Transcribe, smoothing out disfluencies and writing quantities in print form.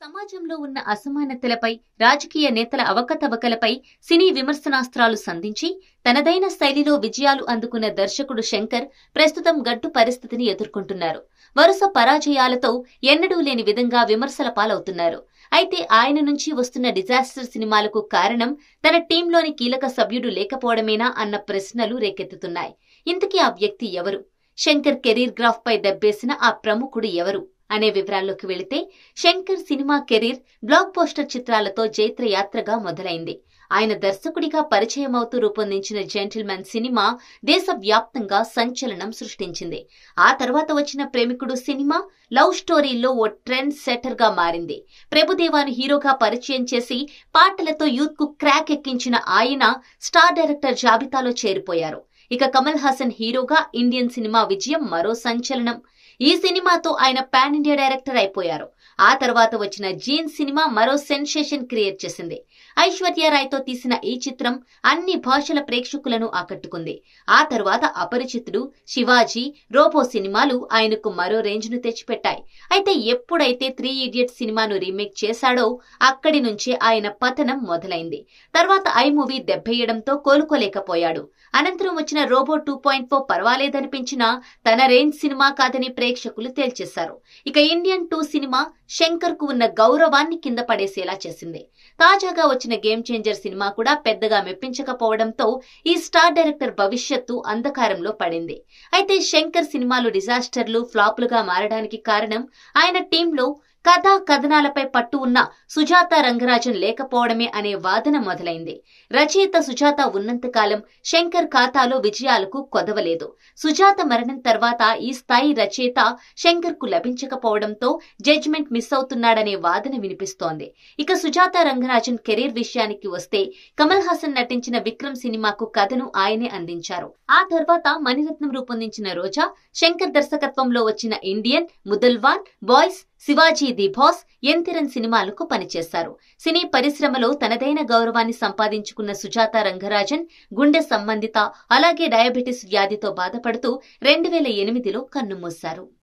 సమాజంలో ఉన్న అసమానతలపై, రాజకీయ నేతల అవకతవకలపై సినీ విమర్శనాస్త్రాలు సంధించి తనదైన శైలిలో విజయాలు అందుకున్న దర్శకుడు శంకర్ ప్రస్తుతం గడ్డు పరిస్థితిని ఎదుర్కొంటున్నారు. వరుస పరాజయాలతో ఎన్నడూ లేని విధంగా విమర్శల పాలవుతున్నారు. అయితే ఆయన నుంచి వస్తున్న డిజాస్టర్ సినిమాలకు కారణం తన టీంలోని కీలక సభ్యుడు లేకపోవడమేనా అన్న ప్రశ్నలు రేకెత్తుతున్నాయి. ఇంతకీ ఆ వ్యక్తి ఎవరు? శంకర్ కెరీర్ గ్రాఫ్ పై దెబ్బేసిన ఆ ప్రముఖుడు ఎవరు అనే వివరాల్లోకి వెళితే, Shankar cinema career blockbuster చిత్రాలతో జైత్రయాత్రగా మొదలైంది. ఆయన దర్శకుడిగా పరిచయమవుతూ రూపొందించిన జెంటిల్మెన్ సినిమా దేశవ్యాప్తంగా సంచలనం సృష్టించింది. ఆ తర్వాత వచ్చిన ప్రేమికుడు సినిమా లవ్ స్టోరీల్లో ఓ ట్రెండ్ సెటర్ గా మారింది. ప్రభుదేవాను హీరోగా పరిచయం చేసి పాటలతో యూత్ కు క్రాక్ ఎక్కించిన ఆయన స్టార్ డైరెక్టర్ జాబితాలో చేరిపోయారు. ఇక కమల్ హాసన్ హీరోగా ఇండియన్ సినిమా విజయం మరో సంచలనం. ఈ సినిమాతో ఆయన పాన్ ఇండియా డైరెక్టర్ అయిపోయారు. ఆ తర్వాత వచ్చిన జీన్ సినిమా మరో సెన్సేషన్ క్రియేట్ చేసింది. ఐశ్వర్య రాయ్తో తీసిన ఈ చిత్రం అన్ని భాషల ప్రేక్షకులను ఆకట్టుకుంది. ఆ తర్వాత అపరిచితుడు, శివాజీ, రోబో సినిమాలు ఆయనకు మరో రేంజ్ ను తెచ్చిపెట్టాయి. అయితే ఎప్పుడైతే 3 Idiots సినిమాను రీమేక్ చేశాడో అక్కడి నుంచే ఆయన పతనం మొదలైంది. తర్వాత ఐ మూవీ దెబ్బేయడంతో కోలుకోలేకపోయాడు. అనంతరం వచ్చిన రోబో 2.4 పర్వాలేదనిపించినా తన రేంజ్ సినిమా కాదని ప్రేక్షకులు తేల్చేశారు. ఇక ఇండియన్ 2 సినిమా శంకర్ కు ఉన్న గౌరవాన్ని కింద పడేసేలా చేసింది. తాజాగా వచ్చిన గేమ్ చేంజర్ సినిమా కూడా పెద్దగా మెప్పించకపోవడంతో ఈ స్టార్ డైరెక్టర్ భవిష్యత్తు అంధకారంలో పడింది. అయితే శంకర్ సినిమాలు డిజాస్టర్లు, ఫ్లాపులుగా మారడానికి కారణం ఆయన టీంలో కథా కథనాలపై పట్టు ఉన్న సుజాత రంగరాజన్ లేకపోవడమే అనే వాదన మొదలైంది. రచయిత సుజాత ఉన్నంతకాలం శంకర్ ఖాతాలో విజయాలకు కొదవలేదు. సుజాత మరణం తర్వాత ఈ స్థాయి రచయిత శంకర్ కు లభించకపోవడంతో జడ్జిమెంట్ మిస్ అవుతున్నాడనే వాదన వినిపిస్తోంది. ఇక సుజాత రంగరాజన్ కెరీర్ విషయానికి వస్తే, కమల్ హాసన్ నటించిన విక్రమ్ సినిమాకు కథను ఆయనే అందించారు. ఆ తర్వాత మణిరత్నం రూపొందించిన రోజా, శంకర్ దర్శకత్వంలో వచ్చిన Indian, Mudhalvan, Boys, Sivaji the Boss, Enthiran సినిమాలకు పనిచేశారు. సినీ పరిశ్రమలో తనదైన గౌరవాన్ని సంపాదించుకున్న సుజాత రంగరాజన్ గుండె సంబంధిత, అలాగే డయాబెటిస్ వ్యాధితో బాధపడుతూ 2008లో కన్నుమూశారు.